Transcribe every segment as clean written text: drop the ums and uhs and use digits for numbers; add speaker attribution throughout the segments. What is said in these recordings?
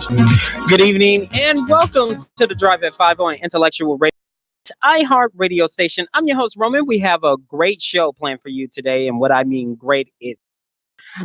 Speaker 1: Good evening and welcome to the Drive at 5 on Intellectual Radio, iHeart Radio Station. I'm your host, Roman. We have a great show planned for you today, and what I mean great is.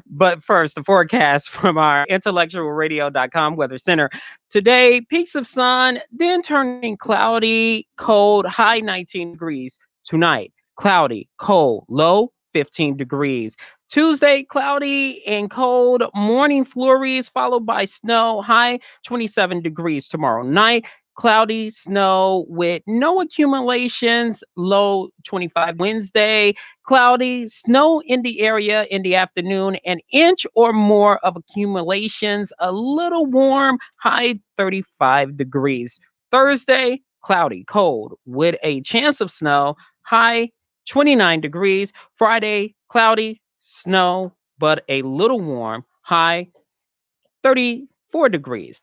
Speaker 1: But first, the forecast from our IntellectualRadio.com Weather Center. Today, peaks of sun, then turning cloudy, cold, high 19 degrees. Tonight, cloudy, cold, low 15 degrees. Tuesday, cloudy and cold, morning flurries followed by snow, high 27 degrees. Tomorrow night, cloudy, snow with no accumulations, low 25. Wednesday, cloudy, snow in the area in the afternoon, an inch or more of accumulations, a little warm, high 35 degrees. Thursday, cloudy, cold with a chance of snow, high 29 degrees. Friday, cloudy, snow, but a little warm, high 34 degrees.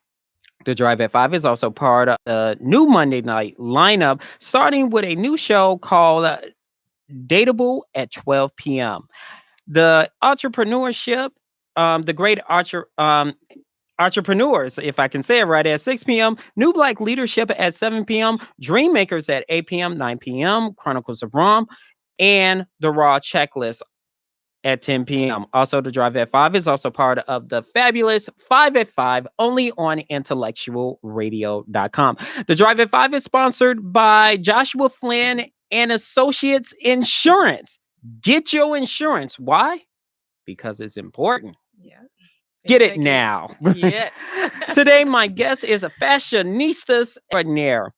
Speaker 1: The Drive at 5 is also part of the new Monday night lineup, starting with a new show called Dateable at 12 p.m. The entrepreneurship, the great entrepreneurs, if I can say it right, at 6 p.m. New Black Leadership at 7 p.m. Dream Makers at 8 p.m., 9 p.m. Chronicles of Rom, and The Raw Checklist at 10 p.m. Also, the Drive at 5 is also part of the fabulous 5 at 5, only on IntellectualRadio.com. The Drive at 5 is sponsored by Joshua Flynn and Associates Insurance. Get your insurance. Why? Because it's important.
Speaker 2: Yeah.
Speaker 1: Get it
Speaker 2: Exactly.
Speaker 1: now.
Speaker 2: Yeah.
Speaker 1: Today, my guest is a fashionista extraordinaire,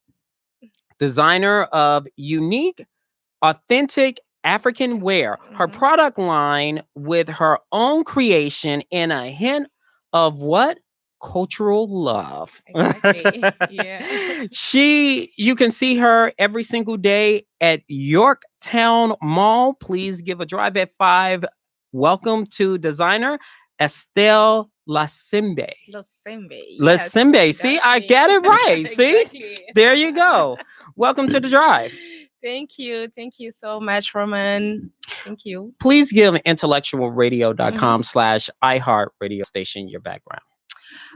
Speaker 1: designer of unique, authentic African wear. Her
Speaker 2: Mhm.
Speaker 1: product line with her own creation and a hint of what? Cultural love.
Speaker 2: Exactly. Yeah.
Speaker 1: You can see her every single day at Yorktown Mall. Please give a Drive at 5. Welcome to designer Estelle Lasimbe.
Speaker 2: Losembe. Yes,
Speaker 1: Lasimbe. See,
Speaker 2: that's
Speaker 1: I
Speaker 2: me.
Speaker 1: get it right. See?
Speaker 2: Exactly.
Speaker 1: There you go. Welcome to the Drive.
Speaker 2: Thank you. Thank you so much, Roman. Thank you.
Speaker 1: Please give
Speaker 2: Mhm.
Speaker 1: intellectualradio.com/iHeart radio station your background.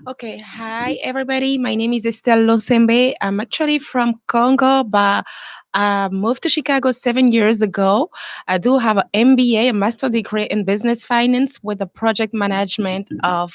Speaker 2: Okay. Hi, everybody. My name is Estelle Losembe. I'm actually from Congo, but I moved to Chicago 7 years ago. I do have an MBA, a master degree in business finance with a project management of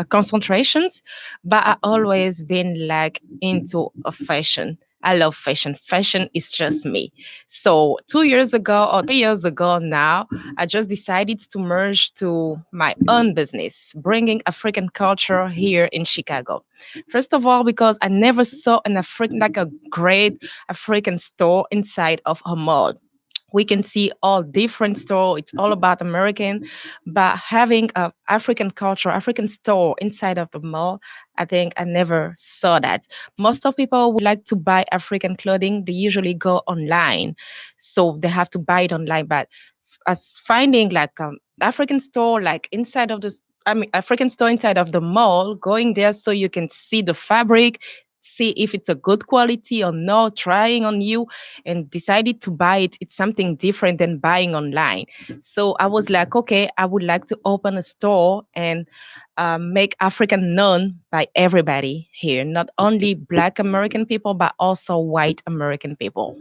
Speaker 2: concentrations, but I always been like into a fashion. I love fashion. Fashion is just me. So 2 years ago or 3 years ago now, I just decided to merge to my own business, bringing African culture here in Chicago. First of all, because I never saw an African like a great African store inside of a mall. We can see all different store. It's all about American, but having a African culture, African store inside of the mall, I think I never saw that. Most of people would like to buy African clothing. They usually go online, so they have to buy it online. But as finding like African store like inside of this, I mean African store inside of the mall, going there so you can see the fabric, see if it's a good quality or not, trying on you, and decided to buy it. It's something different than buying online. So I was like, okay, I would like to open a store and make African known by everybody here, not only Black American people, but also white American people.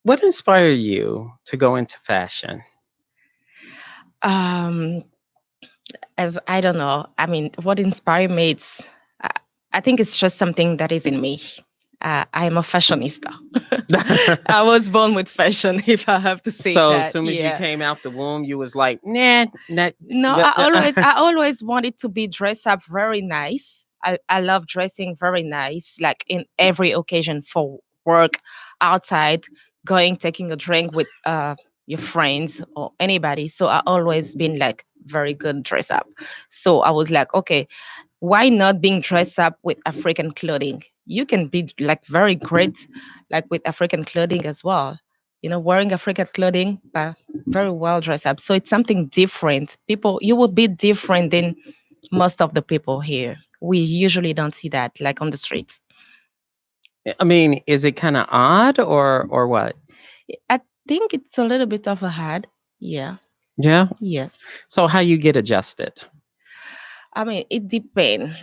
Speaker 1: What inspired you to go into fashion?
Speaker 2: Um, as I don't know. I mean, what inspired me? I, I think it's just something that is in me. I am a fashionista. I was born with fashion, if I have to say
Speaker 1: So as
Speaker 2: that.
Speaker 1: soon as you
Speaker 2: Yeah.
Speaker 1: came out the womb, you was like, nah, not.
Speaker 2: No, I always wanted to be dressed up very nice. I love dressing very nice, like in every occasion for work, outside, going taking a drink with your friends or anybody. So I always been like very good dress up. So I was like, okay, why not being dressed up with African clothing? You can be like very great, like with African clothing as well. Wearing African clothing, but very well dressed up. So it's something different. People, you will be different than most of the people here. We usually don't see that like on the streets.
Speaker 1: I mean, is it kind of odd or what?
Speaker 2: I think it's a little bit of a had. Yeah.
Speaker 1: Yeah.
Speaker 2: Yes.
Speaker 1: So how you get adjusted?
Speaker 2: I mean, it depends.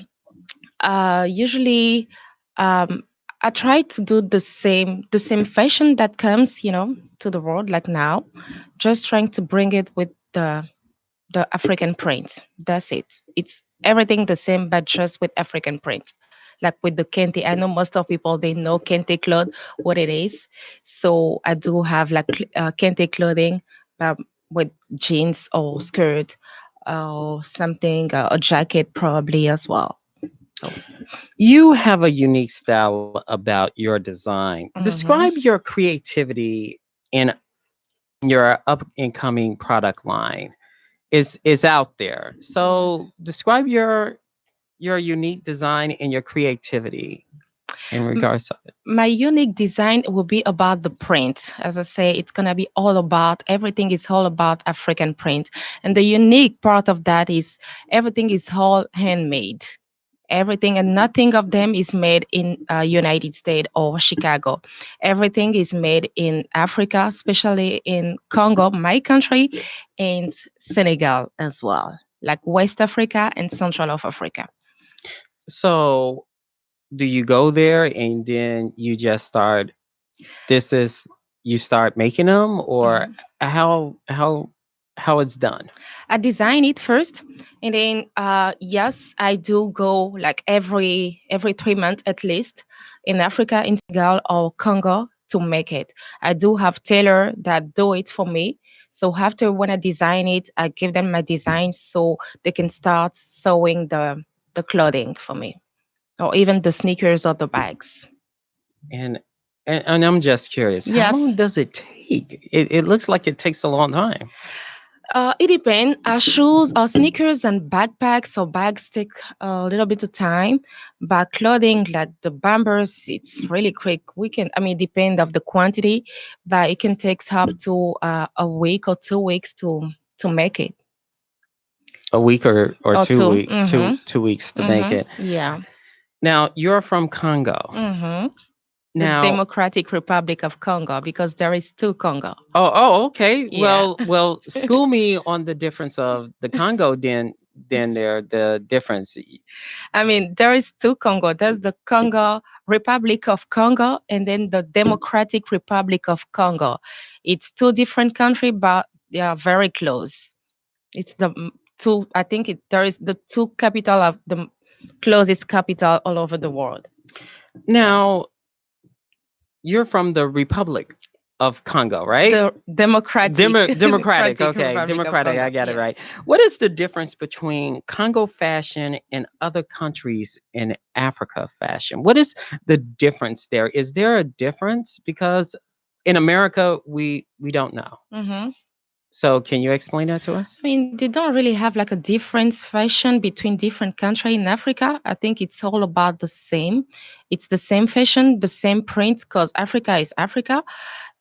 Speaker 2: Usually, um, I try to do the same fashion that comes, to the world like now, just trying to bring it with the African print. That's it. It's everything the same, but just with African print. Like with the kente, I know most of people they know kente cloth what it is. So I do have like kente clothing, with jeans or skirt or something, a jacket probably as well. So,
Speaker 1: You have a unique style about your design. Describe
Speaker 2: mhm.
Speaker 1: your creativity in your up and coming product line. Is out there. So describe your unique design and your creativity in
Speaker 2: M-
Speaker 1: regards to it.
Speaker 2: My unique design will be about the print. As I say, it's gonna be all about everything is all about African print, and the unique part of that is everything is all handmade. Everything and nothing of them is made in United States or Chicago. Everything is made in Africa, especially in Congo, my country, and Senegal as well, like West Africa and Central of Africa.
Speaker 1: So do you go there and then you just start this is you start making them, or
Speaker 2: Mhm.
Speaker 1: how how it's done?
Speaker 2: I design it first, and then yes, I do go like every 3 months at least in Africa, in Senegal or Congo to make it. I do have tailor that do it for me. So after when I design it, I give them my design so they can start sewing the clothing for me, or even the sneakers or the bags.
Speaker 1: And and I'm just curious, how
Speaker 2: Yes.
Speaker 1: long does it take? It looks like it takes a long time.
Speaker 2: It depends. Shoes or sneakers and backpacks or bags take a little bit of time, but clothing like the bombers, it's really quick. I mean, depend of the quantity, but it can take up to a week or 2 weeks to make it.
Speaker 1: A week or
Speaker 2: Or
Speaker 1: two
Speaker 2: two.
Speaker 1: week
Speaker 2: Mm-hmm.
Speaker 1: 2 weeks to make
Speaker 2: Mm-hmm.
Speaker 1: it.
Speaker 2: Yeah.
Speaker 1: Now you're from Congo.
Speaker 2: Mm-hmm. The
Speaker 1: Now,
Speaker 2: Democratic Republic of Congo, because there is two Congo.
Speaker 1: okay.
Speaker 2: Yeah.
Speaker 1: Well, school me on the difference of the Congo then there the difference.
Speaker 2: I mean, there is two Congo. There's the Congo Republic of Congo, and then the Democratic Republic of Congo. It's two different countries, but they are very close. It's the two. I think there is the two capital of the closest capital all over the world.
Speaker 1: Now, you're from the Republic of Congo, right?
Speaker 2: The Democratic
Speaker 1: Democratic,
Speaker 2: Democratic
Speaker 1: okay,
Speaker 2: Republic of
Speaker 1: democratic.
Speaker 2: Congo.
Speaker 1: I got it
Speaker 2: Yes.
Speaker 1: right. What is the difference between Congo fashion and other countries in Africa fashion? What is the difference there? Is there a difference? Because in America, we don't know.
Speaker 2: Mm-hmm.
Speaker 1: So, can you explain that to us?
Speaker 2: I mean, they don't really have like a difference fashion between different countries in Africa. I think it's all about the same. It's the same fashion, the same print, because Africa is Africa.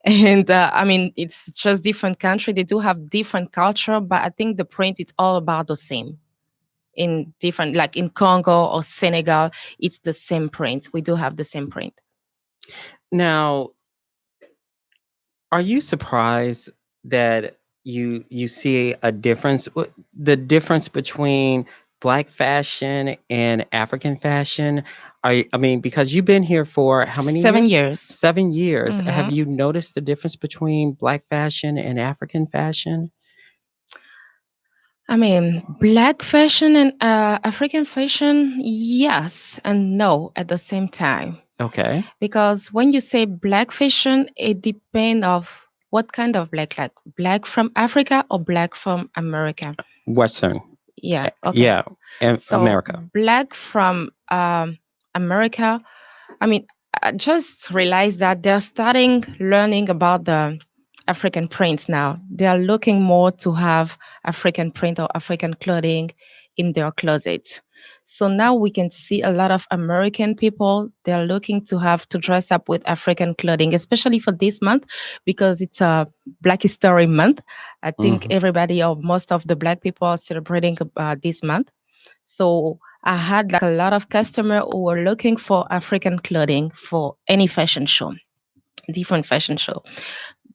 Speaker 2: And I mean, it's just different country. They do have different culture, but I think the print is all about the same. In different, like in Congo or Senegal, it's the same print. We do have the same print.
Speaker 1: Now, are you surprised that you see a difference? The difference between black fashion and African fashion? I mean, because you've been here for how many
Speaker 2: 7 years.
Speaker 1: 7 years. Have
Speaker 2: Hmm.
Speaker 1: you noticed the difference between black fashion and African fashion?
Speaker 2: I mean, black fashion and African fashion, yes and no at the same time.
Speaker 1: Okay.
Speaker 2: Because when you say black fashion, it depends of what kind of black, like black from Africa or black from America.
Speaker 1: Western.
Speaker 2: Yeah, okay.
Speaker 1: Yeah, and
Speaker 2: So
Speaker 1: America.
Speaker 2: black from America, I mean, I just realized that they're starting learning about the African print now. They are looking more to have African print or African clothing in their closet. So now we can see a lot of American people, they're looking to have to dress up with African clothing, especially for this month because it's a Black History Month. I think
Speaker 1: Mhm.
Speaker 2: everybody or most of the Black people are celebrating this month. So I had like a lot of customers who were looking for African clothing for any fashion show, different fashion show.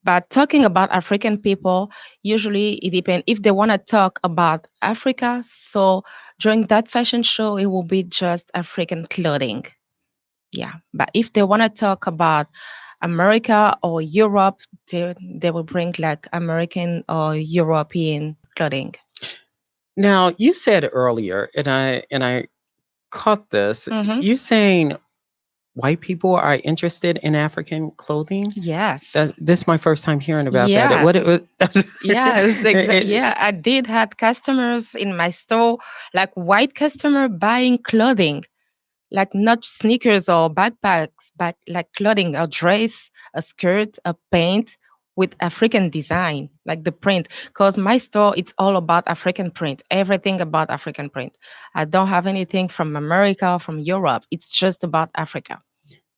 Speaker 2: But talking about African people, usually it depends if they want to talk about Africa. So during that fashion show, it will be just African clothing. Yeah. But if they want to talk about America or Europe, they will bring like American or European clothing.
Speaker 1: Now, you said earlier, and I caught this.
Speaker 2: Mm-hmm.
Speaker 1: You saying white people are interested in African clothing?
Speaker 2: Yes.
Speaker 1: This is my first time hearing about that.
Speaker 2: Yes.
Speaker 1: What it was?
Speaker 2: Yes,
Speaker 1: it-
Speaker 2: yeah, I did had customers in my store, like white customer buying clothing, like not sneakers or backpacks, but like clothing, a dress, a skirt, a pant with African design, like the print. Because my store, it's all about African print, everything about African print. I don't have anything from America, from Europe. It's just about Africa.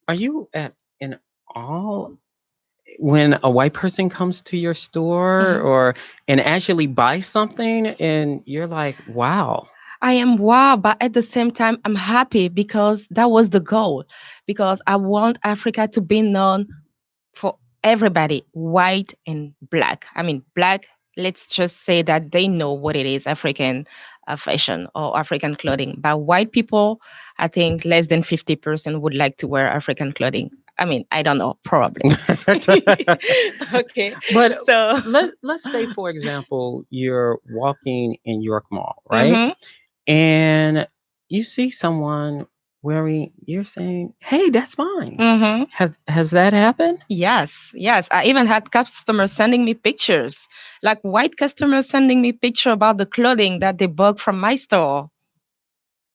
Speaker 1: are you at an all when a white person comes to your store
Speaker 2: Mhm.
Speaker 1: or and actually buys something and you're like, wow.
Speaker 2: I am wow, but at the same time, I'm happy because that was the goal. Because I want Africa to be known for everybody, white and black. I mean, black, let's just say that they know what it is African fashion or African clothing. But white people, I think less than 50% would like to wear African clothing. I mean, I don't know, probably. Okay,
Speaker 1: But
Speaker 2: so.
Speaker 1: let's say for example you're walking in York Mall, right?
Speaker 2: Mhm.
Speaker 1: And you see someone wearing, you're saying, hey, that's mine.
Speaker 2: Mhm.
Speaker 1: Has that happened?
Speaker 2: Yes, yes. I even had customers sending me pictures, like white customers sending me picture about the clothing that they bought from my store.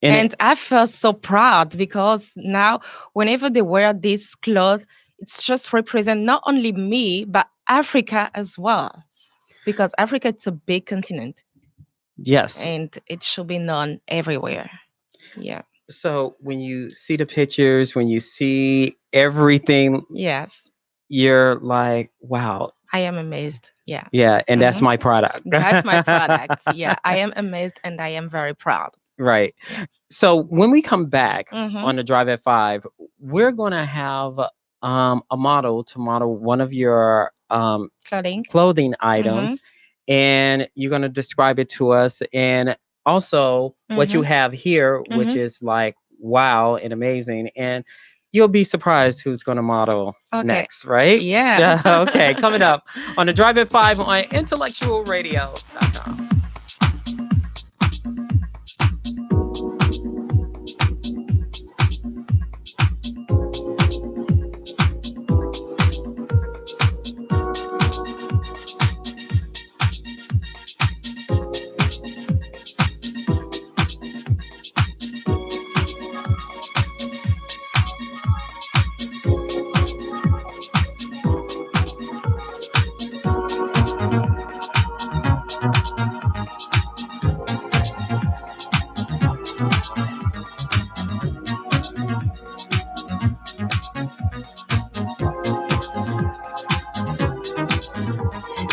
Speaker 1: And
Speaker 2: And I felt so proud because now whenever they wear this cloth, it's just represent not only me, but Africa as well. Because Africa is a big continent
Speaker 1: yes.
Speaker 2: and it should be known everywhere. Yeah.
Speaker 1: So when you see the pictures, when you see everything,
Speaker 2: Yes.
Speaker 1: you're like, wow,
Speaker 2: I am amazed. Yeah.
Speaker 1: yeah, and that's
Speaker 2: Mhm.
Speaker 1: my product.
Speaker 2: That's my product. Yeah. I am amazed and I am very proud.
Speaker 1: Right.
Speaker 2: Yeah.
Speaker 1: So when we come back
Speaker 2: Mm-hmm.
Speaker 1: on the Drive at 5, we're going to have a model to model one of your
Speaker 2: Clothing.
Speaker 1: clothing
Speaker 2: Mm-hmm.
Speaker 1: items, and you're going to describe it to us. And also, what you
Speaker 2: Mm-hmm.
Speaker 1: have here, which
Speaker 2: Mm-hmm.
Speaker 1: is like wow and amazing. And you'll be surprised who's going to model
Speaker 2: Okay.
Speaker 1: next, right?
Speaker 2: Yeah.
Speaker 1: Yeah. Okay. Coming up on the Drive at 5 on intellectualradio.com.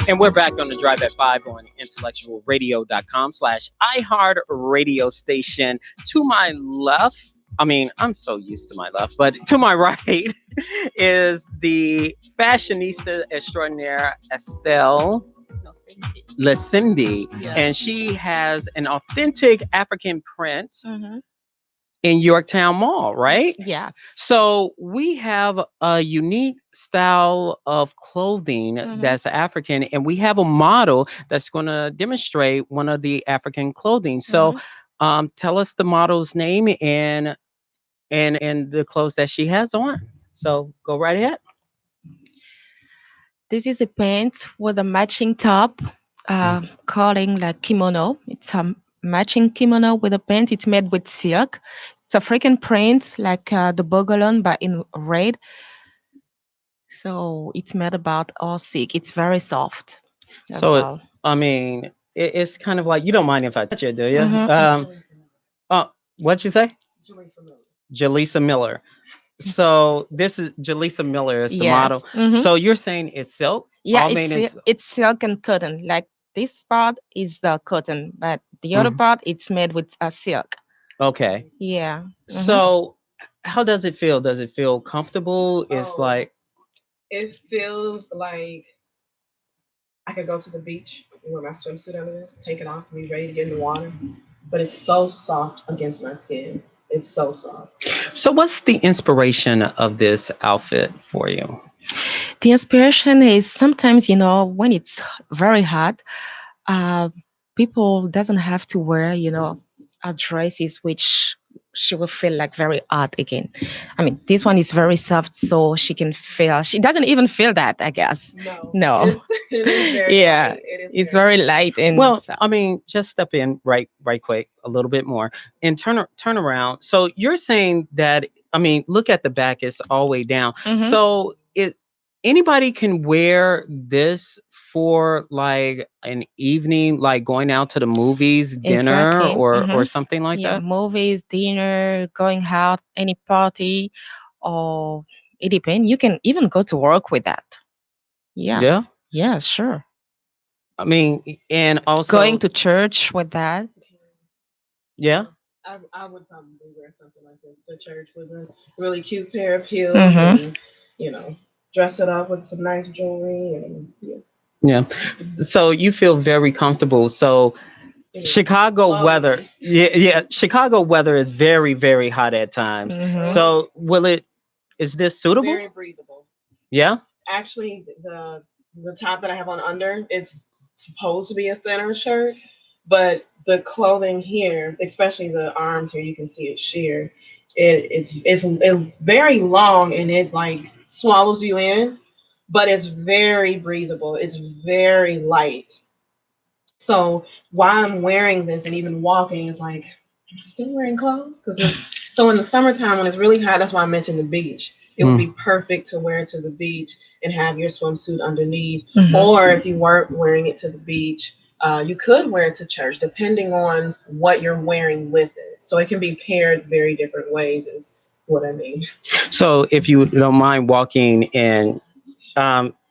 Speaker 1: And we're back on the Drive at 5 on intellectualradio.com slash iHeart radio station. To my left, I mean, I'm so used to my left, but to my right is the fashionista extraordinaire Estelle Lesindi.
Speaker 2: Yeah.
Speaker 1: And she has an authentic African print
Speaker 2: Mm-hmm.
Speaker 1: in Yorktown Mall, right?
Speaker 2: Yeah.
Speaker 1: So we have a unique style of clothing
Speaker 2: Mm-hmm.
Speaker 1: that's African, and we have a model that's going to demonstrate one of the African clothing. So,
Speaker 2: Mm-hmm.
Speaker 1: tell us the model's name and the clothes that she has on. So go right ahead.
Speaker 2: This is a pant with a matching top, calling like kimono. It's a matching kimono with a pant. It's made with silk. It's African print, like the bogalon, but in red. So it's made about all silk. It's very soft as
Speaker 1: So,
Speaker 2: well.
Speaker 1: I mean, it's kind of like you don't mind if I touch it, do you?
Speaker 2: Mm-hmm.
Speaker 1: Oh, what'd you say? Jaleesa Miller. So this is Jaleesa Miller is the
Speaker 2: Yes.
Speaker 1: model.
Speaker 2: Mm-hmm.
Speaker 1: So you're saying it's silk?
Speaker 2: Yeah,
Speaker 1: All made in
Speaker 2: it's silk and cotton. Like this part is the cotton, but the other
Speaker 1: Mhm.
Speaker 2: part it's made with a silk.
Speaker 1: Okay.
Speaker 2: Yeah. Mm-hmm.
Speaker 1: So how does it feel? Does it feel comfortable? It's like
Speaker 2: It feels like
Speaker 3: I could go to the beach and wear my swimsuit under this, take it off, and be ready to get in the water. But it's so soft against my skin. It's so soft.
Speaker 1: So, what's the inspiration of this outfit for you?
Speaker 2: The inspiration is sometimes, when it's very hot, uh, people doesn't have to wear, a dresses which she will feel like very hot again. I mean, this one is very soft, so she doesn't even feel that, I guess.
Speaker 3: No,
Speaker 2: No.
Speaker 3: it is very
Speaker 2: Yeah,
Speaker 3: light. It is
Speaker 2: it's
Speaker 3: very
Speaker 2: very
Speaker 3: light.
Speaker 2: light and
Speaker 1: Well,
Speaker 2: soft.
Speaker 1: I mean, just step in right quick a little bit more and turn around. So you're saying that I mean, look at the back; it's all the way down.
Speaker 2: Mhm.
Speaker 1: So it anybody can wear this for like an evening, like going out to the movies, dinner,
Speaker 2: Exactly.
Speaker 1: or
Speaker 2: Mhm.
Speaker 1: something like
Speaker 2: Yeah,
Speaker 1: that.
Speaker 2: movies, dinner, going out, any party, or it depends. You can even go to work with that. Yeah.
Speaker 1: Yeah,
Speaker 2: Yeah, sure.
Speaker 1: I mean, and
Speaker 2: Going
Speaker 1: also,
Speaker 2: to church with that.
Speaker 1: yeah,
Speaker 3: I would probably wear something like this to church with a really cute pair of heels
Speaker 2: Mhm.
Speaker 3: and, you know, dress it up with some nice jewelry and yeah,
Speaker 1: yeah. So you feel very comfortable. So
Speaker 3: it is
Speaker 1: Chicago weather,
Speaker 3: lovely.
Speaker 1: yeah, Chicago weather is very, very hot at times.
Speaker 2: Mhm.
Speaker 3: Oh,
Speaker 1: So is this suitable?
Speaker 3: very breathable.
Speaker 1: Yeah.
Speaker 3: Actually, the top that I have on under, it's supposed to be a thinner shirt, but the clothing here, especially the arms here, you can see it sheer. It's very long and it like swallows you in, but it's very breathable. It's very light. So while I'm wearing this and even walking, it's like, am I still wearing clothes? So in the summertime when it's really hot, that's why I mentioned the beach. It would be
Speaker 1: Mm.
Speaker 3: perfect to wear to the beach and have your swimsuit underneath.
Speaker 2: Mhm.
Speaker 3: Or if you weren't wearing it to the beach, you could wear it to church, depending on what you're wearing with it. So it can be paired very different ways, is what I mean.
Speaker 1: So if you don't mind walking in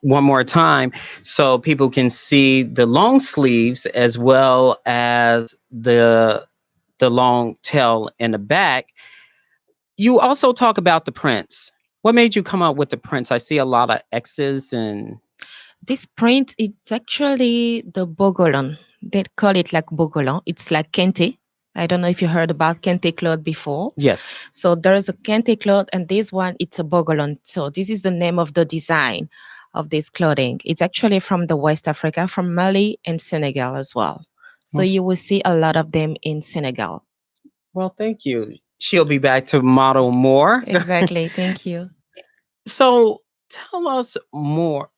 Speaker 1: one more time, so people can see the long sleeves as well as the long tail in the back. You also talk about the prints. What made you come up with the prints? I see a lot of X's and
Speaker 2: This print it's actually the bogolon. They call it like bogolon. It's like kente. I don't know if you heard about kente cloth before.
Speaker 1: yes.
Speaker 2: So there's a kente cloth, and this one it's a bogolon. So this is the name of the design of this clothing. It's actually from the West Africa, from Mali and Senegal as well. So
Speaker 1: Well,
Speaker 2: you will see a lot of them in Senegal.
Speaker 1: well, thank you. She'll be back to model more.
Speaker 2: Exactly. Thank you.
Speaker 1: So tell us more.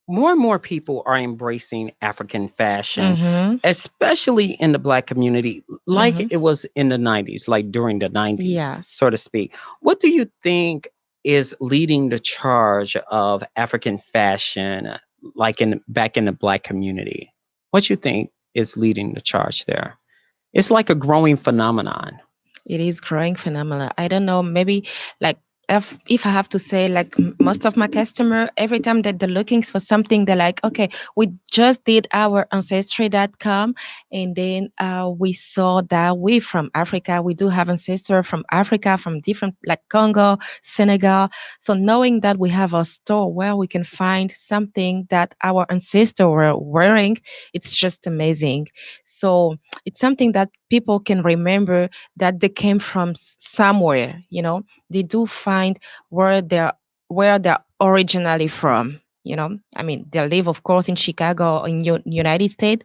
Speaker 1: More and more people are embracing African fashion,
Speaker 2: Mm-hmm.
Speaker 1: especially in the Black community, like
Speaker 2: Mm-hmm.
Speaker 1: it was in the 90s, like during the 90s,
Speaker 2: Yes.
Speaker 1: so to speak. What do you think is leading the charge of African fashion, like in back in the Black community? What you think is leading the charge there? It's like a growing phenomenon.
Speaker 2: It is growing phenomena. I don't know, maybe like if I have to say like most of my customer every time that they're looking for something they're like, okay, we just did our ancestry.com and then we saw that we from Africa, we do have ancestors from Africa, from different like Congo, Senegal. So knowing that we have a store where we can find something that our ancestors were wearing, it's just amazing. So it's something that people can remember that they came from somewhere, they do find where they're originally from. I mean, they live of course in Chicago in United States,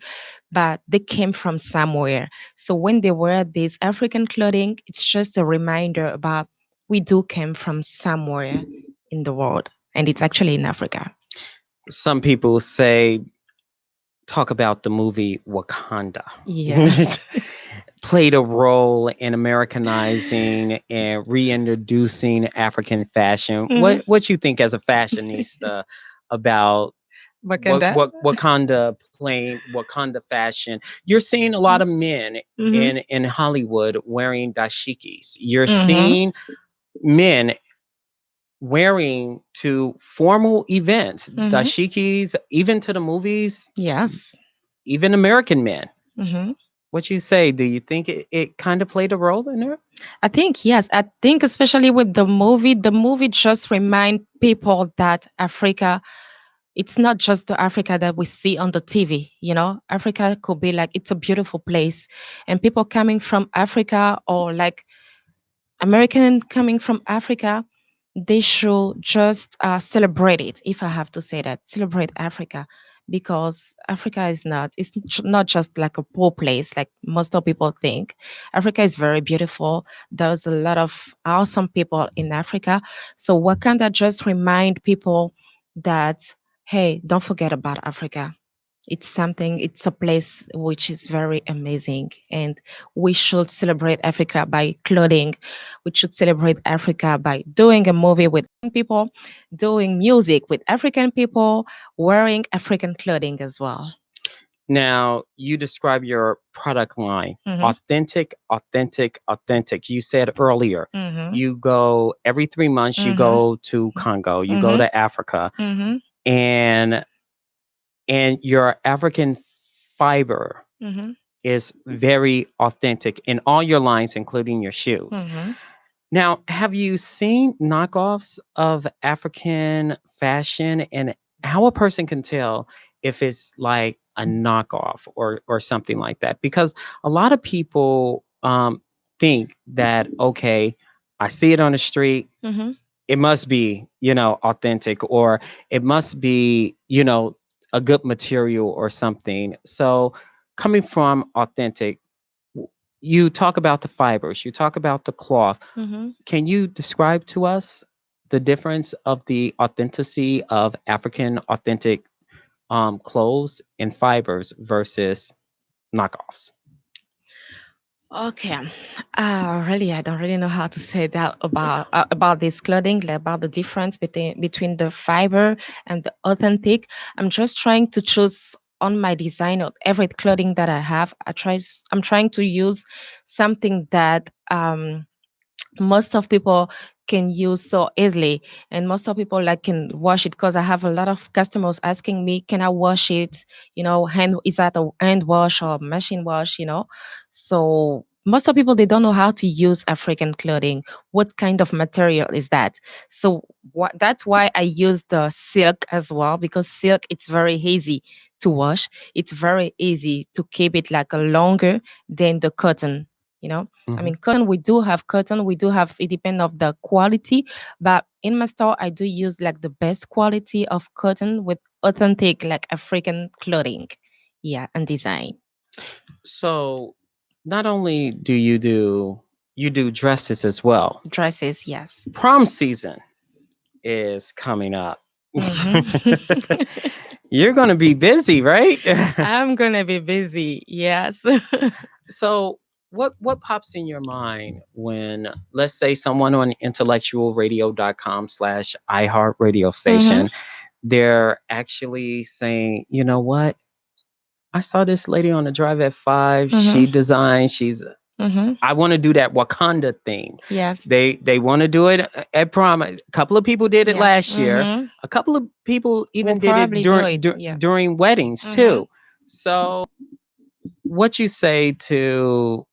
Speaker 2: but they came from somewhere. So when they wear this African clothing, it's just a reminder about we do came from somewhere in the world, and it's actually in Africa.
Speaker 1: Some people talk about the movie Wakanda.
Speaker 2: Yeah.
Speaker 1: Played a role in Americanizing and reintroducing African fashion.
Speaker 2: Mhm.
Speaker 1: What you think as a fashionista about
Speaker 2: Wakanda.
Speaker 1: what Wakanda playing Wakanda fashion? You're seeing a lot of men
Speaker 2: Mm-hmm.
Speaker 1: in Hollywood wearing dashikis. You're
Speaker 2: Mm-hmm.
Speaker 1: seeing men wearing to formal events,
Speaker 2: Mm-hmm.
Speaker 1: dashikis, even to the movies,
Speaker 2: Yes.
Speaker 1: even American men.
Speaker 2: Mm-hmm.
Speaker 1: What you say? Do you think it kind of played a role in there?
Speaker 2: I think yes. I think especially with the movie just remind people that Africa it's not just the Africa that we see on the TV. Africa could be like it's a beautiful place, and people coming from Africa or like American coming from Africa, they should just celebrate it. If I have to say that, celebrate Africa, because Africa is not just like a poor place like most of people think. Africa is very beautiful. There's a lot of awesome people in Africa. So Wakanda just remind people that, hey, don't forget about Africa. It's a place which is very amazing, and we should celebrate Africa by clothing. We should celebrate Africa by doing a movie with people, doing music with African people, wearing African clothing as well.
Speaker 1: Now, you describe your product line
Speaker 2: Mm-hmm.
Speaker 1: authentic, authentic, authentic. You said earlier,
Speaker 2: Mm-hmm.
Speaker 1: you go every 3 months, you
Speaker 2: Mm-hmm.
Speaker 1: go to Congo, you go
Speaker 2: Mm-hmm.
Speaker 1: to Africa,
Speaker 2: Mm-hmm.
Speaker 1: and your African fiber
Speaker 2: Mm-hmm.
Speaker 1: is very authentic in all your lines, including your shoes.
Speaker 2: Mm-hmm.
Speaker 1: Now, have you seen knockoffs of African fashion and how a person can tell if it's like a knockoff or something like that? Because a lot of people think that, okay, I see it on the street,
Speaker 2: Mm-hmm.
Speaker 1: it must be, authentic, or it must be, a good material or something. So, coming from authentic, you talk about the fibers, you talk about the cloth.
Speaker 2: Mm-hmm.
Speaker 1: Can you describe to us the difference of the authenticity of African authentic clothes and fibers versus knockoffs?
Speaker 2: Okay. Really, I don't really know how to say that about this clothing, like about the difference between the fiber and the authentic. I'm just trying to choose on my design of every clothing that I have. I'm trying to use something that most of people can use so easily, and most of people like can wash it, because I have a lot of customers asking me, can I wash it, hand is that a hand wash or machine wash, so most of people, they don't know how to use African clothing. What kind of material is that? So that's why I use the silk as well, because silk, it's very easy to wash. It's very easy to keep it like a longer than the cotton. I
Speaker 1: Mhm.
Speaker 2: mean, cotton, we do have cotton. We do have, it depends of the quality. But in my store, I do use like the best quality of cotton with authentic, like African clothing. Yeah, and design.
Speaker 1: So, not only do you do dresses as well.
Speaker 2: Dresses, yes.
Speaker 1: Prom season is coming up.
Speaker 2: Mm-hmm.
Speaker 1: You're going to be busy, right?
Speaker 2: I'm going to be busy. Yes.
Speaker 1: So, what pops in your mind when, let's say, someone on intellectualradio.com/iHeartRadio
Speaker 2: Mm-hmm.
Speaker 1: station, they're actually saying, you know what? I saw this lady on the Drive at 5. She
Speaker 2: Mm-hmm.
Speaker 1: designed.
Speaker 2: Mm-hmm.
Speaker 1: I want to do that Wakanda thing.
Speaker 2: Yes.
Speaker 1: They want to do it at prom. A couple of people did it
Speaker 2: Yeah.
Speaker 1: last year.
Speaker 2: Mm-hmm.
Speaker 1: A couple of people
Speaker 2: We'll
Speaker 1: even did it
Speaker 2: probably do it. Yeah.
Speaker 1: during weddings
Speaker 2: Mm-hmm.
Speaker 1: too. So, what you say to,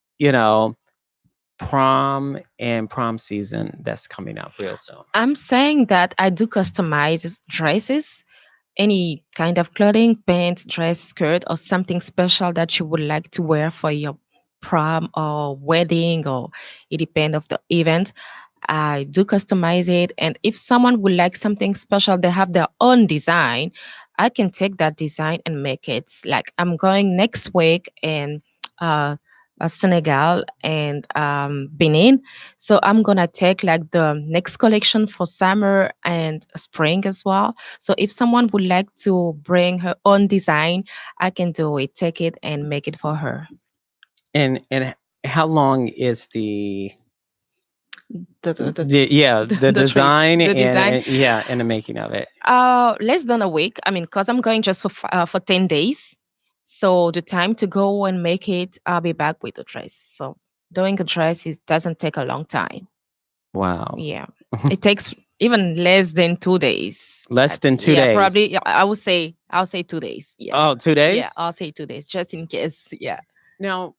Speaker 1: prom and prom season that's coming up real soon?
Speaker 2: I'm saying that I do customize dresses, any kind of clothing, pants, dress, skirt, or something special that you would like to wear for your prom or wedding, or it depends of the event. I do customize it, and if someone would like something special, they have their own design. I can take that design and make it. Like I'm going next week in uh, Senegal and Benin, so I'm gonna take like the next collection for summer and spring as well. So if someone would like to bring her own design, I can do it, take it and make it for her.
Speaker 1: And how long is the
Speaker 2: The the the,
Speaker 1: yeah, the
Speaker 2: the trip,
Speaker 1: design
Speaker 2: the design.
Speaker 1: and the making of it?
Speaker 2: Less than a week. I mean, cause I'm going just for 10 days, so the time to go and make it, I'll be back with the dress. So doing a dress, it doesn't take a long time.
Speaker 1: Wow.
Speaker 2: Yeah, it takes even less than 2 days.
Speaker 1: Less than two
Speaker 2: Yeah,
Speaker 1: days.
Speaker 2: probably. Yeah, I'll say 2 days. Yeah,
Speaker 1: Oh, 2 days?
Speaker 2: yeah, I'll say 2 days just in case. Yeah.
Speaker 1: Now,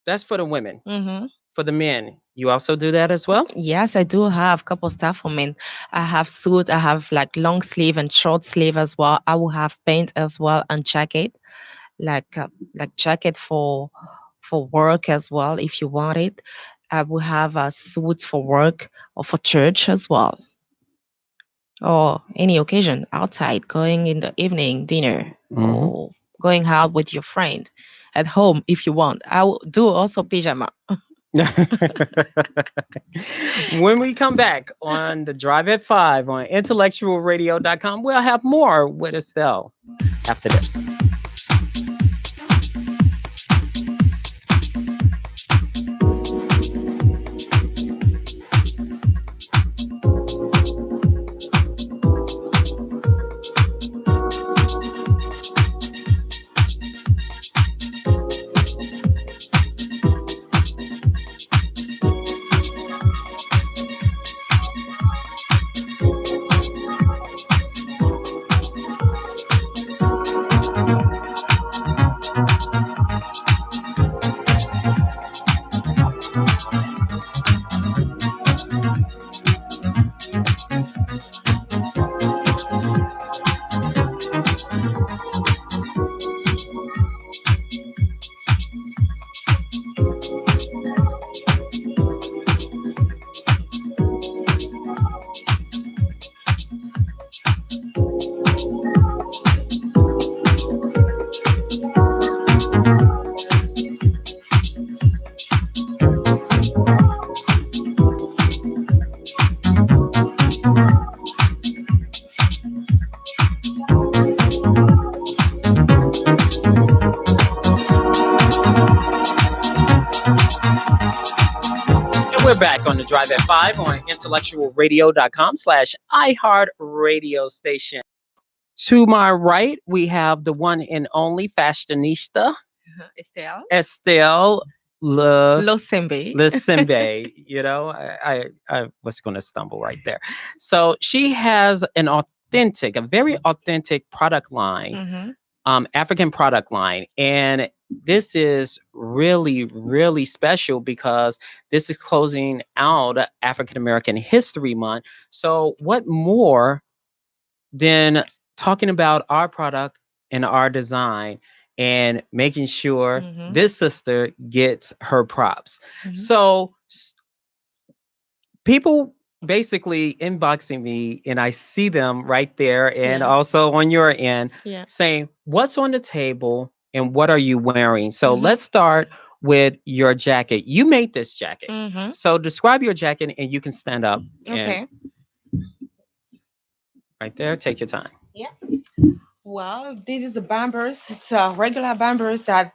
Speaker 1: that's for the women.
Speaker 2: Mhm.
Speaker 1: For the men, You also do that as well?
Speaker 2: Yes, I do have a couple stuff for men. I have suit, I have like long sleeve and short sleeve as well. I will have pants as well and jacket, like jacket for work as well if you want it. I will have a suit for work or for church as well, or any occasion outside, going in the evening dinner
Speaker 1: Hmm.
Speaker 2: or going out with your friend at home if you want. I will do also pajama.
Speaker 1: When we come back on the Drive at 5 on intellectualradio.com, we'll have more with Estelle after this. We're back on the Drive at 5 on intellectualradio.com/iHeart radio station. To my right, we have the one and only fashionista,
Speaker 2: Estelle
Speaker 1: Estelle Le
Speaker 2: Losembe.
Speaker 1: Lisimbe. I was going to stumble right there. So she has a very authentic product line,
Speaker 2: Hmm.
Speaker 1: African product line. And this is really, really special because this is closing out African American History Month. So, what more than talking about our product and our design and making sure
Speaker 2: Hmm.
Speaker 1: this sister gets her props?
Speaker 2: Hmm.
Speaker 1: So, people basically inboxing me and I see them right there and
Speaker 2: Yeah.
Speaker 1: also on your end
Speaker 2: Yeah.
Speaker 1: saying what's on the table and what are you wearing. So
Speaker 2: Hmm.
Speaker 1: let's start with your jacket. You made this jacket.
Speaker 2: Hmm.
Speaker 1: So describe your jacket and you can stand up and
Speaker 2: Okay.
Speaker 1: right there, take your time.
Speaker 2: Yeah. Well, this is a Bambers. It's a regular Bambers that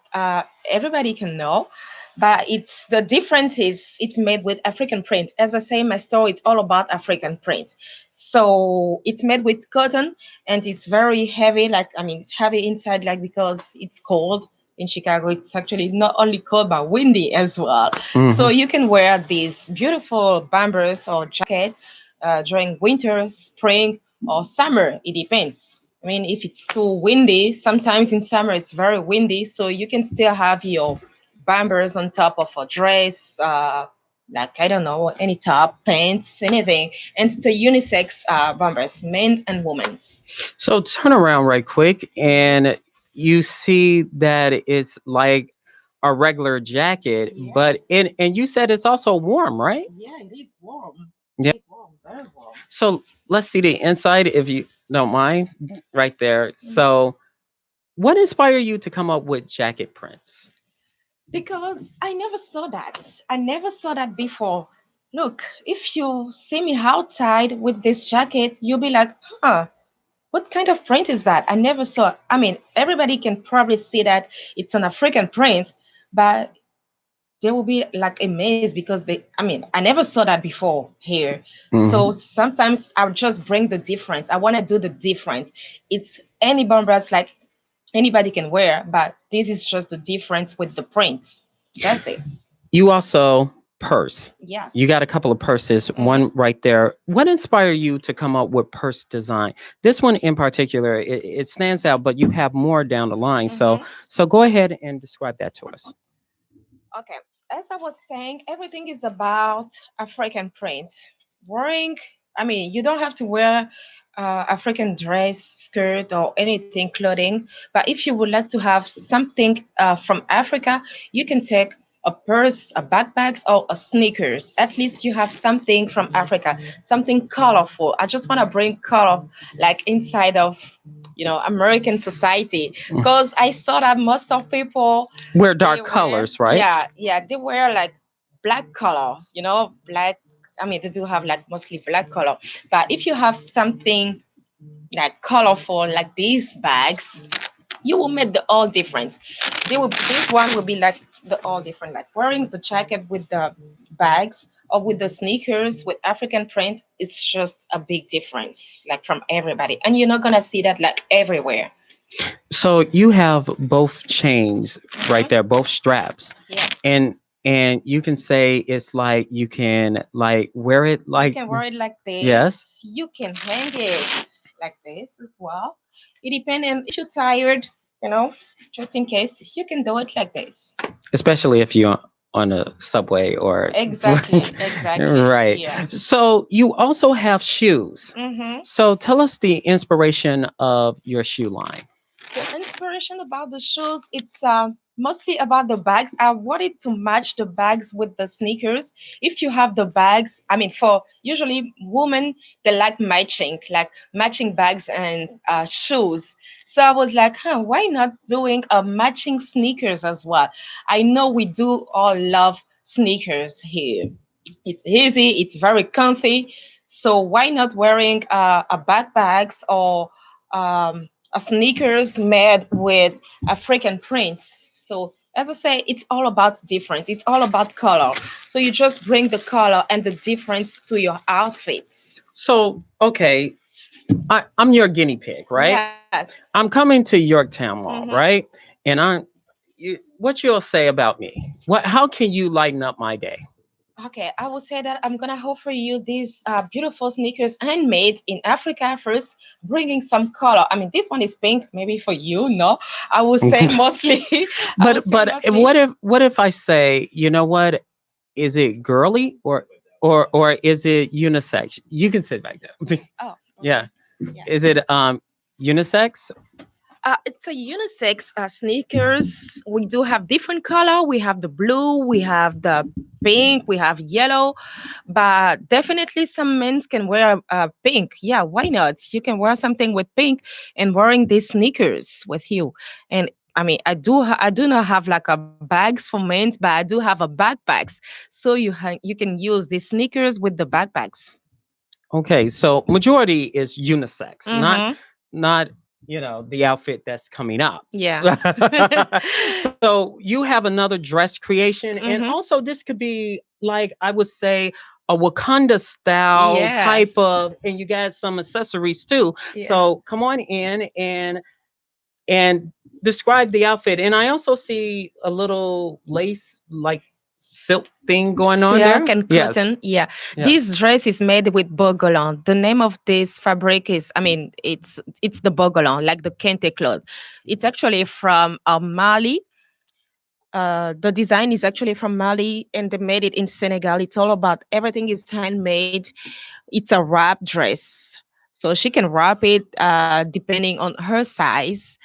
Speaker 2: everybody can know, but it's the difference is it's made with African print. As I say, in my store it's all about African print. So it's made with cotton and it's very heavy. Like I mean, it's heavy inside, like because it's cold in Chicago. It's actually not only cold but windy as well. So
Speaker 1: Mhm.
Speaker 2: you can wear these beautiful Bambers or jacket during winter, spring, or summer. It depends. I mean, if it's too windy, sometimes in summer it's very windy, so you can still have your bombers on top of a dress, like I don't know, any top, pants, anything. And it's a unisex bombers, men and women.
Speaker 1: So turn around right quick and you see that it's like a regular jacket, but
Speaker 2: Yes.
Speaker 1: and you said it's also warm, right?
Speaker 2: Yeah, it is warm.
Speaker 1: Yeah.
Speaker 2: It is warm, very warm.
Speaker 1: So let's see the inside if you don't mind. Right there. So what inspired you to come up with jacket prints?
Speaker 2: Because I never saw that. I never saw that before. Look, if you see me outside with this jacket, you'll be like, huh, what kind of print is that? I never saw. I mean, everybody can probably see that it's an African print, but they will be like amazed because I mean, I never saw that before here. So
Speaker 1: Mhm.
Speaker 2: sometimes I'll just bring the difference. I want to do the difference. It's any bombers like anybody can wear, but this is just the difference with the prints. That's it.
Speaker 1: You also purse.
Speaker 2: Yes.
Speaker 1: You got a couple of purses, one right there. What inspired you to come up with purse design? This one in particular, it stands out, but you have more down the line. So go ahead and describe that to us.
Speaker 2: Okay. as I was saying, everything is about African print. Wearing, I mean, you don't have to wear African dress, skirt, or anything clothing. But if you would like to have something from Africa, you can take a purse, a backpacks, or a sneakers. At least you have something from Africa, something colorful. I just want to bring color, like inside of American society, because I saw that most of people
Speaker 1: Wear
Speaker 2: they
Speaker 1: dark
Speaker 2: wear,
Speaker 1: colors, right?
Speaker 2: yeah, they wear like black color, black. I mean, they do have like mostly black color. But if you have something like colorful, like these bags, you will make the all difference. This one will be like the all different, like wearing the jacket with the bags or with the sneakers with African print. It's just a big difference, like from everybody, and you're not gonna see that like everywhere.
Speaker 1: So you have both chains right there, both straps,
Speaker 2: Yeah.
Speaker 1: and you can say it's like you can like wear it
Speaker 2: You
Speaker 1: like
Speaker 2: can wear it like
Speaker 1: yes,
Speaker 2: this. You can hang it like this as well. It depends. And if you're tired, just in case, you can do it like this.
Speaker 1: especially if you're on a subway or
Speaker 2: Exactly. Exactly.
Speaker 1: right.
Speaker 2: Yeah.
Speaker 1: So you also have shoes.
Speaker 2: Mm-hmm.
Speaker 1: So tell us the inspiration of your shoe line.
Speaker 2: The inspiration about the shoes, it's mostly about the bags. I wanted to match the bags with the sneakers. If you have the bags, I mean, for usually women, they like matching bags and shoes. So I was like, why not doing a matching sneakers as well? I know we do all love sneakers here. It's easy, it's very comfy. So why not wearing a backpacks or a sneakers made with African prints? So as I say, it's all about difference. It's all about color. So you just bring the color and the difference to your outfits.
Speaker 1: So okay, I'm your guinea pig, right?
Speaker 2: Yes.
Speaker 1: I'm coming to Yorktown Mall,
Speaker 2: Mm-hmm.
Speaker 1: right? And what you'll say about me? What? How can you lighten up my day?
Speaker 2: Okay, I will say that I'm gonna offer you these beautiful sneakers handmade in Africa first, bringing some color. I mean, this one is pink, maybe for you, no? I would say mostly. I would say
Speaker 1: But
Speaker 2: mostly.
Speaker 1: what if I say, you know what? Is it girly or is it unisex? You can sit back there.
Speaker 2: Oh,
Speaker 1: Yeah.
Speaker 2: okay. Yeah.
Speaker 1: Is it unisex?
Speaker 2: It's a unisex sneakers. We do have different color. We have the blue, we have the pink, we have yellow, but definitely some men can wear pink. Yeah, why not? You can wear something with pink and wearing these sneakers with you. And I mean, I do not have like a bags for men, but I do have a backpacks. So you can use the sneakers with the backpacks.
Speaker 1: Okay, so majority is unisex,
Speaker 2: Mm-hmm.
Speaker 1: not the outfit that's coming up.
Speaker 2: Yeah.
Speaker 1: So you have another dress creation, and
Speaker 2: Mm-hmm.
Speaker 1: also this could be like I would say a Wakanda style
Speaker 2: Yes.
Speaker 1: type of, and you got some accessories too.
Speaker 2: Yeah.
Speaker 1: So come on in and describe the outfit. And I also see a little lace like silk thing going on
Speaker 2: Silk
Speaker 1: there.
Speaker 2: and
Speaker 1: Yes.
Speaker 2: cotton, yeah.
Speaker 1: Yeah.
Speaker 2: This dress is made with bogolan. The name of this fabric is, I mean, it's the bogolan, like the kente cloth. It's actually from Mali. The design is actually from Mali, and they made it in Senegal. It's all about everything is handmade. It's a wrap dress, so she can wrap it depending on her size.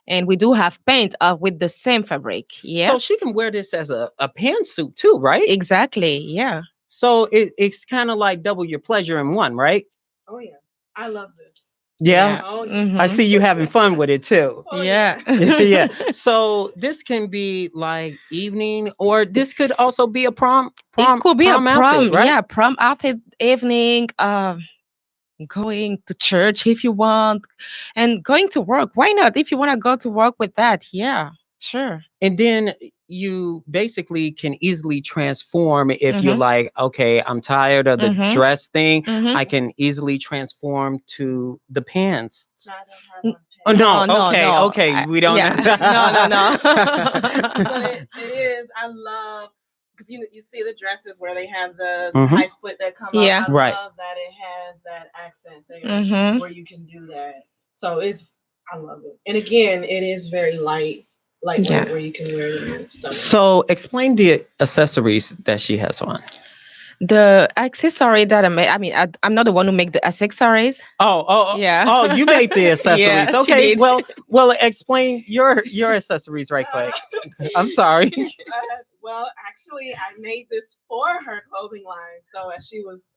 Speaker 2: And we do have paint with the same fabric. Yeah,
Speaker 1: So she can wear this as a pantsuit too, right?
Speaker 2: exactly. Yeah.
Speaker 1: So it's kind of like double your pleasure in one, right?
Speaker 3: Oh yeah, I love this.
Speaker 1: Yeah.
Speaker 2: Yeah.
Speaker 3: Oh yeah.
Speaker 1: I
Speaker 2: Mhm.
Speaker 1: see you having fun with it too.
Speaker 3: Oh
Speaker 2: Yeah.
Speaker 1: Yeah. So this can be like evening, or this could also be a
Speaker 2: It could be a
Speaker 1: prom outfit,
Speaker 2: prom.
Speaker 1: right?
Speaker 2: Yeah, prom outfit evening. Going to church if you want, and going to work. Why not? If you want to go to work with that, yeah, sure.
Speaker 1: And then you basically can easily transform if you're
Speaker 2: Mhm.
Speaker 1: like, okay, I'm tired of the
Speaker 2: Mhm.
Speaker 1: dress thing.
Speaker 2: Mhm.
Speaker 1: I can easily transform to the pants.
Speaker 3: no, I don't have on
Speaker 1: Oh
Speaker 3: pants.
Speaker 1: no,
Speaker 2: No, no,
Speaker 1: okay,
Speaker 2: no.
Speaker 1: okay, we don't.
Speaker 2: Yeah. No, no, no.
Speaker 3: But it is. I love because you see the dresses where they have the
Speaker 1: Mhm.
Speaker 3: high split that come up.
Speaker 2: Yeah.
Speaker 3: I
Speaker 1: Right.
Speaker 3: love that it has that accent there
Speaker 2: Mhm.
Speaker 3: where you can do that. So I love it. And again, it is very light. lightweight
Speaker 2: Yeah.
Speaker 3: where you can wear it in the summer.
Speaker 1: So explain the accessories that she has on.
Speaker 2: The accessory that I'm not the one who make the accessories. Yeah.
Speaker 1: You made the accessories.
Speaker 2: Yeah, she
Speaker 1: Okay,
Speaker 2: did.
Speaker 1: well, explain your accessories right quick. I'm sorry.
Speaker 3: Well, actually, I made this for her clothing line. So as she was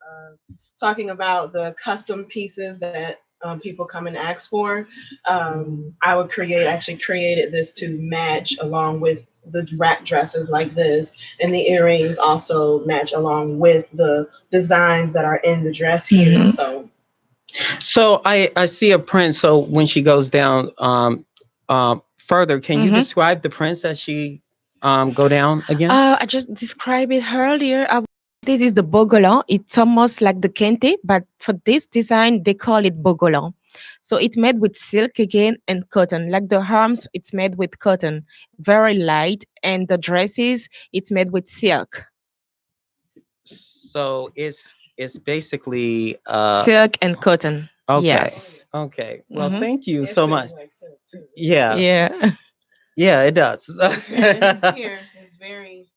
Speaker 3: talking about the custom pieces that people come and ask for, I would actually created this to match along with the wrap dresses like this, and the earrings also match along with the designs that are in the dress here.
Speaker 2: Mhm.
Speaker 3: So
Speaker 1: I see a print. So when she goes down further, can you
Speaker 2: Mhm.
Speaker 1: describe the prints as she go down again?
Speaker 2: I just described it earlier. This is the bogolan. It's almost like the kente, but for this design, they call it bogolan. So it's made with silk again and cotton. Like the arms, it's made with cotton, very light, and the dresses, it's made with silk,
Speaker 1: So it's basically
Speaker 2: silk and cotton.
Speaker 1: okay.
Speaker 2: Yes.
Speaker 1: Okay. Well,
Speaker 2: Mhm.
Speaker 1: thank you
Speaker 3: it
Speaker 1: so
Speaker 3: feels
Speaker 1: much.
Speaker 3: like silk too.
Speaker 1: Yeah.
Speaker 2: Yeah.
Speaker 1: Yeah, it does.
Speaker 3: And here is very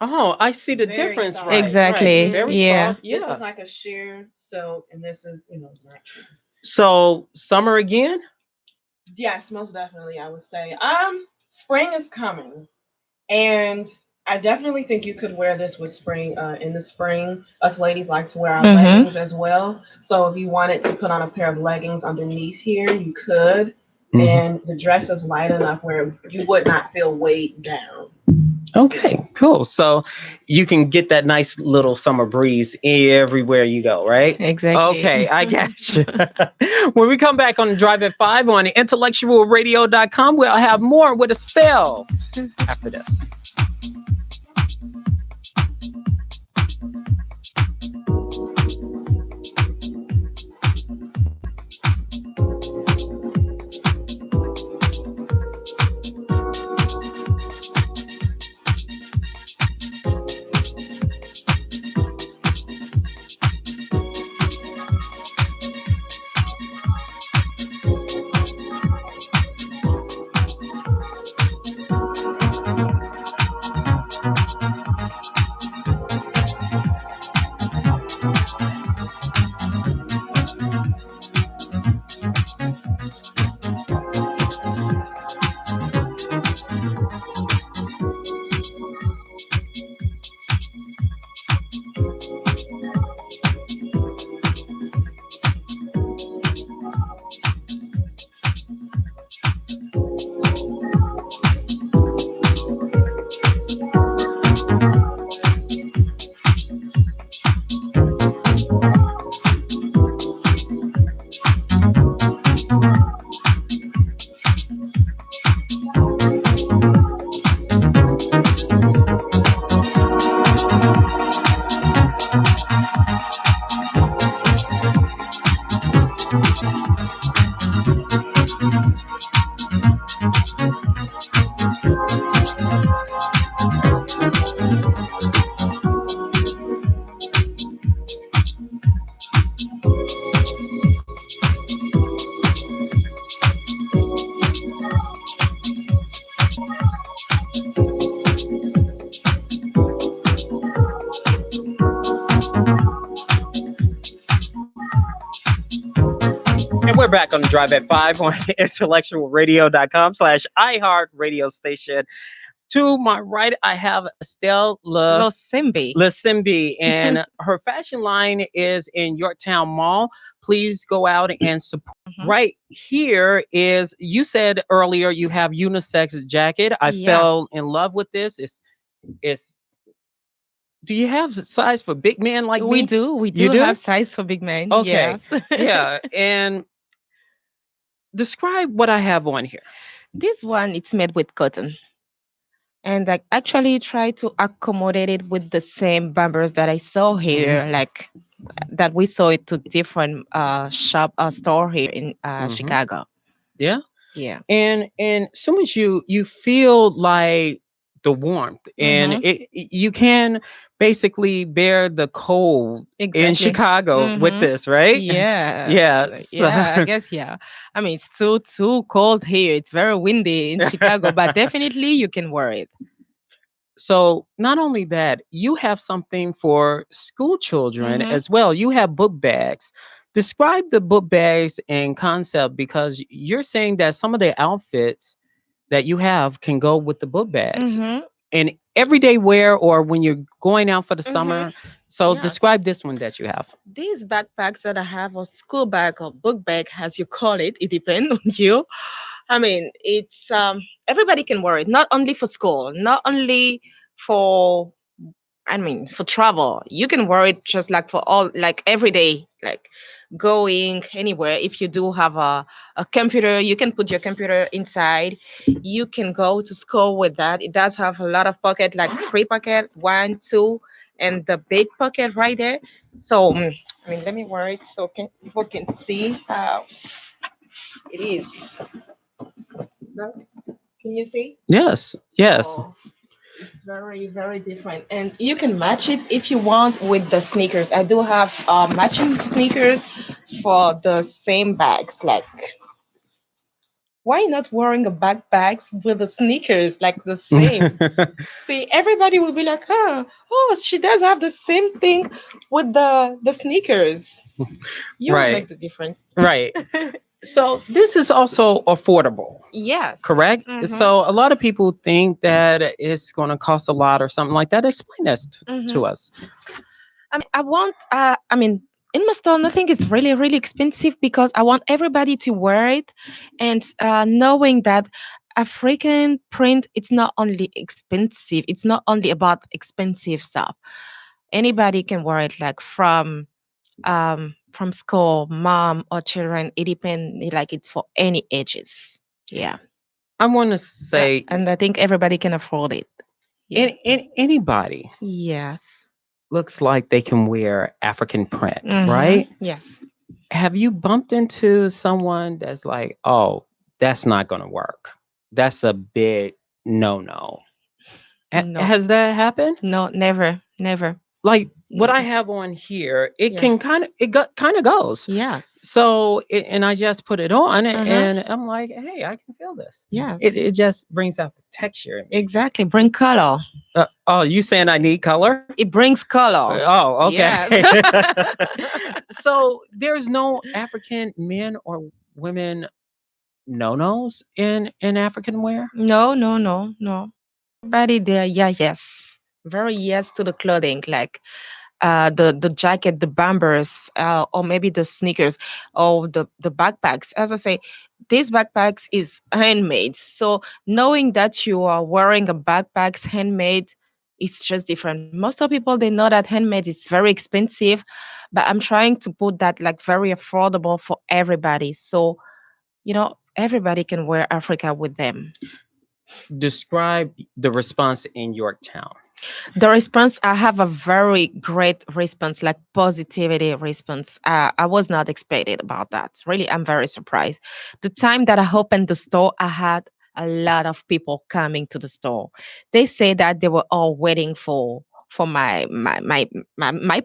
Speaker 1: Oh, I see the
Speaker 3: very
Speaker 1: difference.
Speaker 3: soft.
Speaker 1: Right, right.
Speaker 2: Exactly.
Speaker 1: Very
Speaker 2: Yeah.
Speaker 1: soft.
Speaker 3: This
Speaker 1: Yeah.
Speaker 3: is like a sheer silk, and this is natural.
Speaker 1: So summer again?
Speaker 3: Yes, most definitely, I would say. Spring is coming, and I definitely think you could wear this with spring. In the spring, us ladies like to wear our
Speaker 2: Mhm.
Speaker 3: leggings as well. So if you wanted to put on a pair of leggings underneath here, you could.
Speaker 1: Mhm.
Speaker 3: And the dress is light enough where you would not feel weighed down.
Speaker 1: Okay, cool. So you can get that nice little summer breeze everywhere you go, right?
Speaker 2: Exactly.
Speaker 1: Okay, I got you. When we come back on Drive at 5 on intellectualradio.com, we'll have more with Estelle after this. And we're back on the Drive at 5 on intellectualradio.com/iHeart radio station. To my right, I have Estelle
Speaker 2: Losembe.
Speaker 1: Lasimbi, and her fashion line is in Yorktown Mall. Please go out and support.
Speaker 2: Mhm.
Speaker 1: Right here is, you said earlier you have unisex jacket. I
Speaker 2: Yeah.
Speaker 1: fell in love with this. It's do you have size for big men like
Speaker 2: We
Speaker 1: me?
Speaker 2: do. We
Speaker 1: You
Speaker 2: do
Speaker 1: do?
Speaker 2: have size for big men.
Speaker 1: Okay.
Speaker 2: Yes.
Speaker 1: Yeah. And describe what I have on here.
Speaker 2: This one, it's made with cotton. And I actually try to accommodate it with the same bumpers that I saw here, like that we saw it to different shop store here in
Speaker 1: Mhm.
Speaker 2: Chicago.
Speaker 1: Yeah.
Speaker 2: Yeah.
Speaker 1: And soon as you feel like the warmth, and
Speaker 2: Mm-hmm.
Speaker 1: you can basically bear the cold in
Speaker 2: Exactly.
Speaker 1: Chicago with
Speaker 2: Mm-hmm.
Speaker 1: this, right?
Speaker 2: Yeah.
Speaker 1: Yeah.
Speaker 2: Yeah, I guess yeah. I mean, it's too cold here. It's very windy in Chicago, but definitely you can wear it.
Speaker 1: So not only that, you have something for school children
Speaker 2: Mm-hmm.
Speaker 1: as well. You have book bags. Describe the book bags and concept, because you're saying that some of the outfits that you have can go with the book bags
Speaker 2: Mm-hmm.
Speaker 1: and everyday wear, or when you're going out for the
Speaker 2: Mm-hmm.
Speaker 1: summer. So
Speaker 2: Yes.
Speaker 1: describe this one that you have.
Speaker 2: These backpacks that I have, or school bag or book bag, as you call it depends on you. I mean, it's everybody can wear it, not only for school, not only for I mean, for travel. You can wear it just like for all, like every day, like going anywhere. If you do have a computer, you can put your computer inside. You can go to school with that. It does have a lot of pocket, like three pocket, one, two, and the big pocket right there. So, I mean, let me wear it so people can see how it is. Can you see?
Speaker 1: Yes, yes.
Speaker 2: So it's very, very different. And you can match it if you want with the sneakers. I do have matching sneakers for the same bags. Like, why not wearing a backpacks with the sneakers like the same? See, everybody will be like, huh, oh, she does have the same thing with the sneakers. You will
Speaker 1: Right,
Speaker 2: make the difference.
Speaker 1: right. So this is also affordable,
Speaker 2: Yes.
Speaker 1: correct?
Speaker 2: Mm-hmm.
Speaker 1: So a lot of people think that it's going to cost a lot or something like that. Explain this
Speaker 2: Mm-hmm.
Speaker 1: to us.
Speaker 2: I want, I mean, in my store, nothing is really, really expensive because I want everybody to wear it, and knowing that African print, it's not only expensive, it's not only about expensive stuff. Anybody can wear it, like from school, mom or children. It depends, like it's for any ages. Yeah.
Speaker 1: I want to say
Speaker 2: And I think everybody can afford it. Yeah.
Speaker 1: anybody
Speaker 2: Yes.
Speaker 1: looks like they can wear African print,
Speaker 2: Mm-hmm.
Speaker 1: right?
Speaker 2: Yes.
Speaker 1: Have you bumped into someone that's like, oh, that's not going to work? That's a big no no.
Speaker 2: No.
Speaker 1: Has that happened?
Speaker 2: No, never, never.
Speaker 1: Like what I
Speaker 2: Never.
Speaker 1: have on here, it
Speaker 2: Yeah.
Speaker 1: can kind of goes.
Speaker 2: Yes.
Speaker 1: So, and I just put it on,
Speaker 2: Uh-huh.
Speaker 1: and I'm like, hey, I can feel this.
Speaker 2: Yes.
Speaker 1: It just brings out the texture in me.
Speaker 2: Exactly. Bring color.
Speaker 1: Oh, you saying I need color?
Speaker 2: It brings color.
Speaker 1: Oh, okay.
Speaker 2: Yes.
Speaker 1: So there's no African men or women no nos in African wear.
Speaker 2: No, no, no, no. Everybody there, yeah, yes. Very yes to the clothing, like the jacket, the bombers, or maybe the sneakers, or the backpacks. As I say, these backpacks is handmade. So knowing that you are wearing a backpacks handmade, it's just different. Most of people, they know that handmade is very expensive, but I'm trying to put that like very affordable for everybody. So everybody can wear Africa with them.
Speaker 1: Describe the response in Yorktown.
Speaker 2: The response, I have a very great response, like positivity response. I was not expected about that. Really, I'm very surprised. The time that I opened the store, I had a lot of people coming to the store. They say that they were all waiting for my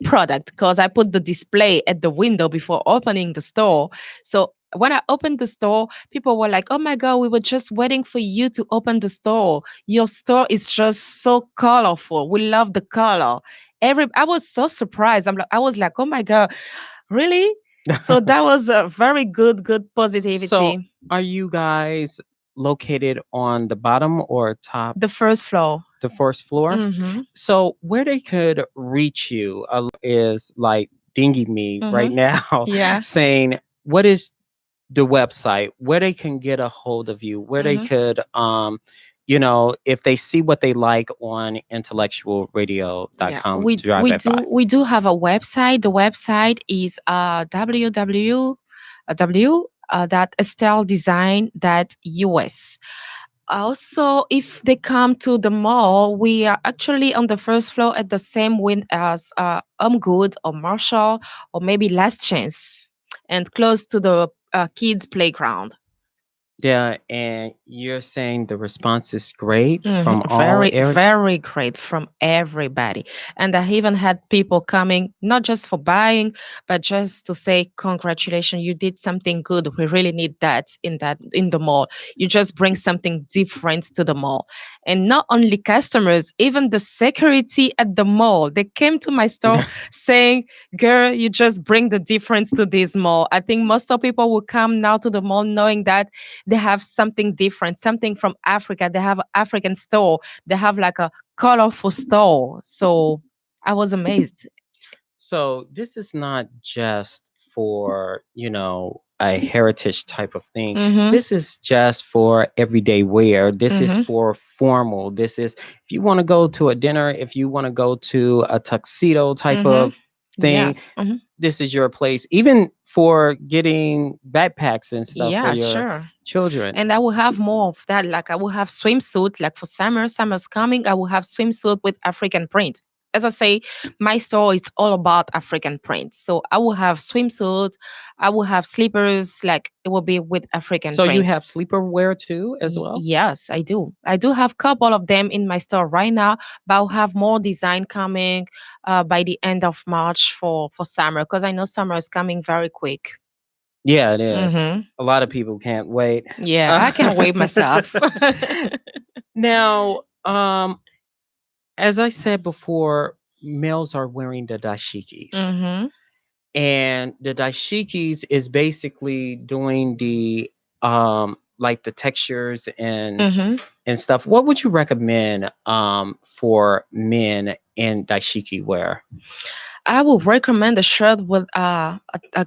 Speaker 2: product, because I put the display at the window before opening the store. So when I opened the store, people were like, "Oh my God, we were just waiting for you to open the store. Your store is just so colorful. We love the color." I was so surprised. I was like, "Oh my God, really?" So that was a very good
Speaker 1: So,
Speaker 2: positivity.
Speaker 1: are you guys located on the bottom or top,
Speaker 2: The first floor.
Speaker 1: the first floor?
Speaker 2: Mm-hmm.
Speaker 1: So, where they could reach you is like dinging me right
Speaker 2: Mm-hmm.
Speaker 1: now,
Speaker 2: Yeah.
Speaker 1: saying, what is the website where they can get a hold of you, where they
Speaker 2: Mm-hmm.
Speaker 1: could, if they see what they like on
Speaker 2: Yeah,
Speaker 1: intellectualradio.com
Speaker 2: we
Speaker 1: to drive
Speaker 2: we
Speaker 1: at
Speaker 2: do
Speaker 1: five.
Speaker 2: we do have a website. The website is www dot estelledesign.us. Also, if they come to the mall, we are actually on the first floor at the same wing as Good or Marshall or maybe Last Chance, and close to the kids playground.
Speaker 1: Yeah, and you're saying the response is great from all
Speaker 2: Very,
Speaker 1: areas.
Speaker 2: very great from everybody. And I even had people coming, not just for buying, but just to say, congratulations, you did something good. We really need that in the mall. You just bring something different to the mall. And not only customers, even the security at the mall, they came to my store saying, girl, you just bring the difference to this mall. I think most of people will come now to the mall knowing that they have something different, something from Africa. They have an African store. They have like a colorful store. So I was amazed.
Speaker 1: So this is not just for, a heritage type of thing.
Speaker 2: Mm-hmm.
Speaker 1: This is just for everyday wear. This is
Speaker 2: Mm-hmm.
Speaker 1: for formal. This is if you want to go to a dinner, if you want to go to a tuxedo type
Speaker 2: Mm-hmm.
Speaker 1: of thing,
Speaker 2: Yes. Mm-hmm.
Speaker 1: this is your place. Even for getting backpacks and stuff for
Speaker 2: Yeah,
Speaker 1: your
Speaker 2: sure.
Speaker 1: children.
Speaker 2: And I will have more of that. Like I will have swimsuit. Like for summer, summer's coming. I will have swimsuit with African print. As I say, my store is all about African print. So I will have swimsuit. I will have slippers. Like it will be with African
Speaker 1: So you
Speaker 2: print.
Speaker 1: have sleeper wear too as well?
Speaker 2: Yes, I do. I do have a couple of them in my store right now, but I'll have more design coming by the end of March for summer because I know summer is coming very quick.
Speaker 1: Yeah, it is.
Speaker 2: Mm-hmm.
Speaker 1: A lot of people can't wait.
Speaker 2: Yeah, I can wait myself.
Speaker 1: Now, as I said before, males are wearing the dashikis.
Speaker 2: Mm-hmm.
Speaker 1: And the dashikis is basically doing the like the textures
Speaker 2: Mm-hmm.
Speaker 1: and stuff. What would you recommend for men in dashiki wear?
Speaker 2: I would recommend a shirt with a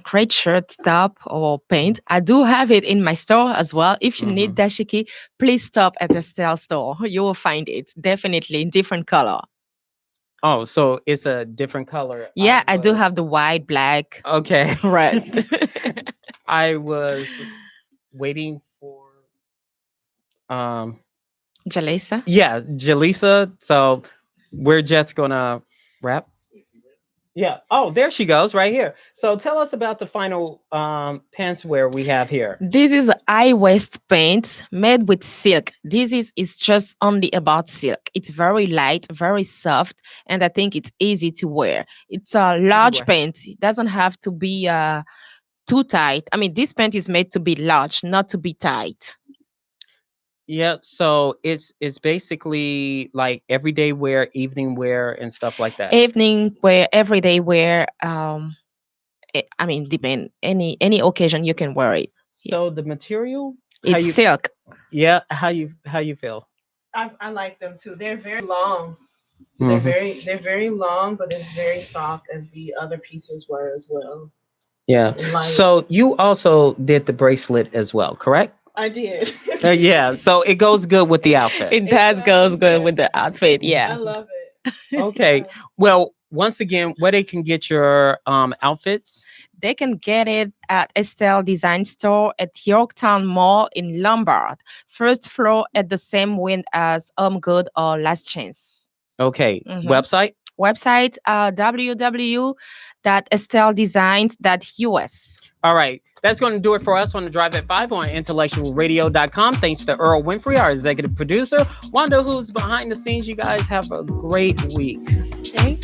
Speaker 2: great shirt top or paint. I do have it in my store as well. If you need
Speaker 1: Hmm.
Speaker 2: dashiki, please stop at the style store. You will find it definitely in different color.
Speaker 1: Oh, so it's a different color.
Speaker 2: Yeah, I do have the white, black,
Speaker 1: Okay.
Speaker 2: red.
Speaker 1: I was waiting for um
Speaker 2: Jalesa.
Speaker 1: yeah, Jaleesa. So we're just gonna wrap. Yeah. Oh, there she goes right here. So tell us about the final pants wear we have here.
Speaker 2: This is high waist paint made with silk. This is just only about silk. It's very light, very soft, and I think it's easy to wear. It's a
Speaker 1: Easy
Speaker 2: large
Speaker 1: wear.
Speaker 2: paint. It doesn't have to be too tight. I mean, this paint is made to be large, not to be tight.
Speaker 1: Yeah, so it's basically like everyday wear, evening wear, and stuff like that.
Speaker 2: Evening wear, everyday wear. I mean, depend any occasion you can wear it. Yeah.
Speaker 1: So the material, how
Speaker 2: It's
Speaker 1: you
Speaker 2: silk.
Speaker 1: yeah, how you feel?
Speaker 3: I like them too. They're very long.
Speaker 1: Hmm.
Speaker 3: They're very long, but it's very soft as the other pieces were as well.
Speaker 1: Yeah.
Speaker 3: And light.
Speaker 1: So you also did the bracelet as well, correct?
Speaker 3: I did.
Speaker 1: Yeah. So it goes good with the outfit.
Speaker 2: It
Speaker 3: It
Speaker 2: does goes
Speaker 3: does.
Speaker 2: good with the outfit.
Speaker 3: I
Speaker 2: Yeah.
Speaker 3: love it.
Speaker 1: Okay.
Speaker 3: Yeah.
Speaker 1: Well, once again, where they can get your outfits?
Speaker 2: They can get it at Estelle Design Store at Yorktown Mall in Lombard, first floor at the same wing as Home Good or Last Chance.
Speaker 1: Okay.
Speaker 2: Mhm.
Speaker 1: Website?
Speaker 2: Website www.estelledesigns.us.
Speaker 1: All right. That's going to do it for us on the Drive at 5 on intellectualradio.com. Thanks to Earl Winfrey, our executive producer. Wanda, who's behind the scenes. You guys have a great week.
Speaker 2: Okay.